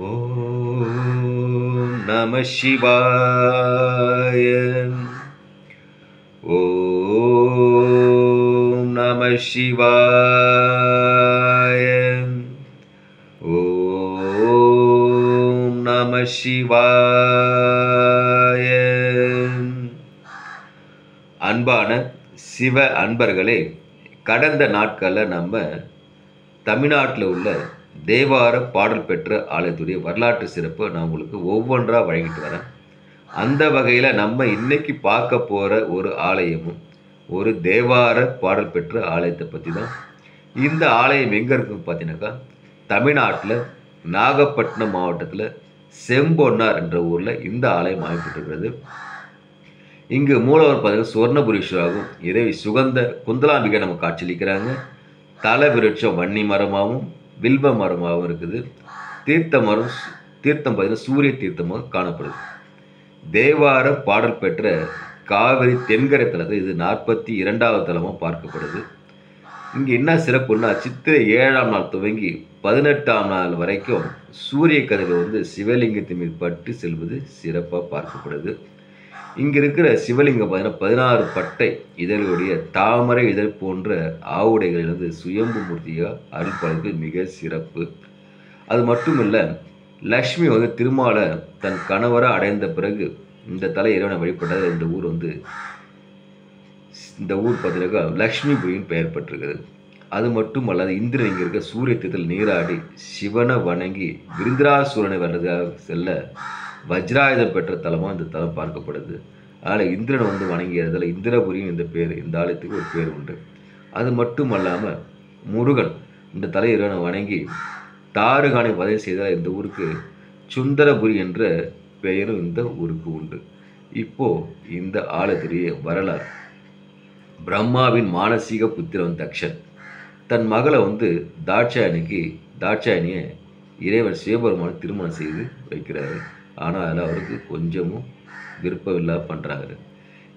ஓம் நம சிவாய. ஓம் நம சிவாய. ஓம் நம சிவாய. அன்பான சிவ அன்பர்களே, கடந்த நாட்களில் நம்ம தமிழ்நாட்டில் உள்ள தேவார பாடல் பெற்ற ஆலயத்துடைய வரலாற்று சிறப்பை நான் உங்களுக்கு ஒவ்வொன்றாக வழங்கிட்டு வரேன். அந்த வகையில் நம்ம இன்னைக்கு பார்க்க போகிற ஒரு ஆலயமும் ஒரு தேவார பாடல் பெற்ற ஆலயத்தை பற்றி தான். இந்த ஆலயம் எங்கே இருக்குன்னு பார்த்தீங்கன்னாக்கா, தமிழ்நாட்டில் நாகப்பட்டினம் மாவட்டத்தில் செம்பொன்னார் என்ற ஊரில் இந்த ஆலயம் அமைக்கப்பட்டிருக்கிறது. இங்கு மூலவர் பார்த்தீங்கன்னா சுவர்ணபுரீஸ்வராகவும் இறைவி சுகந்த குந்தலாம்பிகை நம்ம காட்சியளிக்கிறாங்க. தல விருட்சம் வன்னி மரமாகவும் வில்வ மரமாகவும் இருக்குது. தீர்த்தம் பார்த்தீங்கன்னா சூரிய தீர்த்தமாக காணப்படுது. தேவார பாடல் பெற்ற காவிரி தென்கரை தலத்தில் இது 42வது தலமாக பார்க்கப்படுது. இங்கே என்ன சிறப்புன்னா, சித்திரை 7ஆம் நாள் துவங்கி 18ஆம் நாள் வரைக்கும் சூரிய கதிர்கள் சிவலிங்கத்தின் மீது பட்டு செல்வது சிறப்பாக பார்க்கப்படுது. இங்கே இருக்கிற சிவலிங்கம் பார்த்தீங்கன்னா 16 பட்டை இதழுடைய தாமரை இதழ் போன்ற ஆவுடைகளிலிருந்து சுயம்பு மூர்த்தியாக அருள்பாலிப்பது மிக சிறப்பு. அது மட்டும் இல்லை, லக்ஷ்மி திருமாலை தன் கணவரை அடைந்த பிறகு இந்த தலை இறைவனை வழிபட்டது. இந்த ஊர் பார்த்தீங்கன்னா லக்ஷ்மிபுரியின் பெயர் பெற்றிருக்கிறது. அது மட்டும் அல்லாது இந்திரன் இங்கே இருக்க சூரிய தீர்த்தத்தில் நீராடி சிவனை வணங்கி விருந்திராசூரனை வர்றதாக செல்ல வஜ்ராயுதம் பெற்ற தலமாக இந்த தலம் பார்க்கப்படுது. அதனால் இந்திரனை வணங்கியதில் இந்திரபுரியும் இந்த பேர், இந்த ஆலயத்துக்கு ஒரு பேர் உண்டு. அது மட்டும் அல்லாமல் முருகன் இந்த தலை இறைவனை வணங்கி தாருகானை வதை செய்தால் இந்த ஊருக்கு சுந்தரபுரி என்ற பெயரும் இந்த ஊருக்கு உண்டு. இப்போது இந்த ஆலயத்துடைய வரலாறு. பிரம்மாவின் மானசீக புத்திரன் தக்ஷன் தன் மகளை தாட்சாயணியை இறைவன் சிவபெருமான திருமணம் செய்து வைக்கிறாரு. ஆனால் அதில் அவருக்கு கொஞ்சமும் விருப்பம் இல்லாமல் பண்ணுறாரு.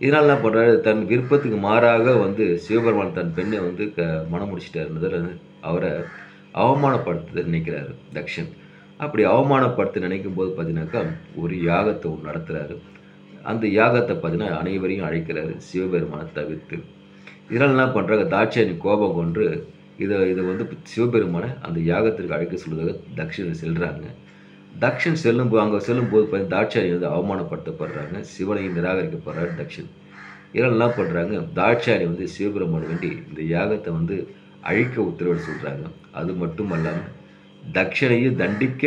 இதனால் என்ன பண்ணுறாரு, தன் விருப்பத்துக்கு மாறாக சிவபெருமான் தன் பெண்ணை மனம் முடிச்சிட்டாருன்றதில் அவரை அவமானப்படுத்த நினைக்கிறாரு தக்ஷன். அப்படி அவமானப்படுத்த நினைக்கும் போது பார்த்தீங்கன்னாக்கா ஒரு யாகத்தை நடத்துகிறாரு. அந்த யாகத்தை பார்த்தீங்கன்னா அனைவரையும் அழைக்கிறாரு, சிவபெருமானை தவிர்த்து. இதனால் என்ன பண்ணுறாங்க, தாட்சாயணி கோபம் கொண்டு இதை சிவபெருமானை அந்த யாகத்திற்கு அழைக்க சொல்வதாக தக்ஷன் செல்கிறாங்க. தக்ஷன் அங்கே செல்லும்போது பார்த்தீங்கன்னா தாட்சாயணி அவமானப்படுத்தப்படுறாங்க, சிவனை நிராகரிக்கப்படுறாரு தக்ஷன். இதனால் என்ன பண்ணுறாங்க, தாட்சாயணி சிவபெருமான் வேண்டி இந்த யாகத்தை அழிக்க உத்தரவிட சொல்கிறாங்க. அது மட்டும் அல்லாமல் தக்ஷனையும் தண்டிக்க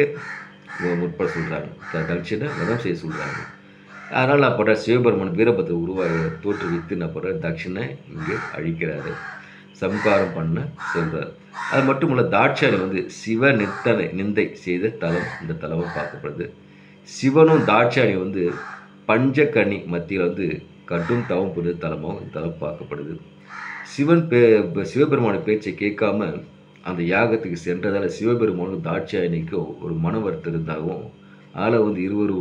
முற்பட சொல்கிறாங்க, தக்ஷனை வதம் செய்ய சொல்கிறாங்க. அதனால் நான் பண்ணுற சிவபெருமான் வீரபத்திர தோற்றுவித்து என்ன பண்ணுறாரு, தக்ஷனை இங்கே அழிக்கிறாரு, சம்காரம் பண்ண சொல்கிறார். அது மட்டும் இல்லை, தாட்சாயணி சிவ நிந்தை செய்த தலம் இந்த தலமாக பார்க்கப்படுது. சிவனும் தாட்சாயணி பஞ்சகனி மத்தியில் கடும் தவம் புரிந்த தலமாகவும் இந்த தலம் பார்க்கப்படுது. சிவபெருமான பேச்சை கேட்காம அந்த யாகத்துக்கு சென்றதால் சிவபெருமானும் தாட்சாயணிக்கும் ஒரு மன வருத்தம் இருந்தாகவும் அதில் இருவர்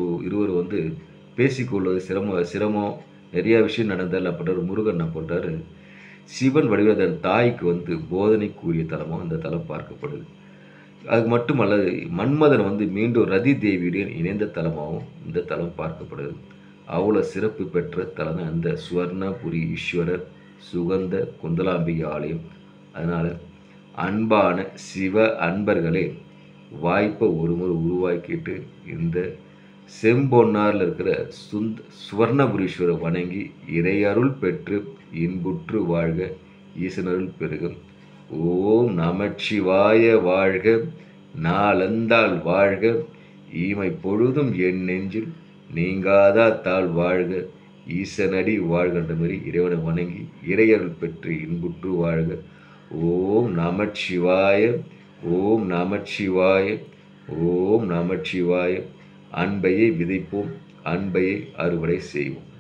பேசிக்கொள்வது சிரமம் நிறையா விஷயம் நடந்தால் அப்படின்ற முருகன் என்ன பண்ணுறாரு, சிவன் வடிவில் தன் தாய்க்கு போதனை கூறிய தலமாக இந்த தலம் பார்க்கப்படுது. அது மட்டும் அல்லது மன்மதன் மீண்டும் ரதி தேவியுடன் இணைந்த தலமாகவும் இந்த தலம் பார்க்கப்படுது. அவ்வளோ சிறப்பு பெற்ற தலம் தான் அந்த சுவர்ணபுரி ஈஸ்வரர் சுகந்த குந்தலாம்பிகை ஆலயம். அதனால் அன்பான சிவ அன்பர்களே, வாய்ப்பை ஒரு முறை உருவாக்கிட்டு இந்த செம்பொன்னாரில் இருக்கிற சுவர்ணபுரீஸ்வரர் வணங்கி இறையருள் பெற்று இன்புற்று வாழ்க, ஈசனருள் பெருகும். ஓம் நமச்சிவாய வாழ்க, நாளந்தாள் வாழ்க, ஈமை பொழுதும் என் நெஞ்சில் நீங்காதா தாள் வாழ்க, ஈசனடி வாழ்கின்ற மாதிரி இறைவனை வணங்கி இறையருள் பெற்று இன்புற்று வாழ்க. ஓம் நமச்சிவாய, ஓம் நமச்சிவாய, ஓம் நமச்சிவாய. அன்பையை விதைப்போம், அன்பையை அறுவடை செய்வோம்.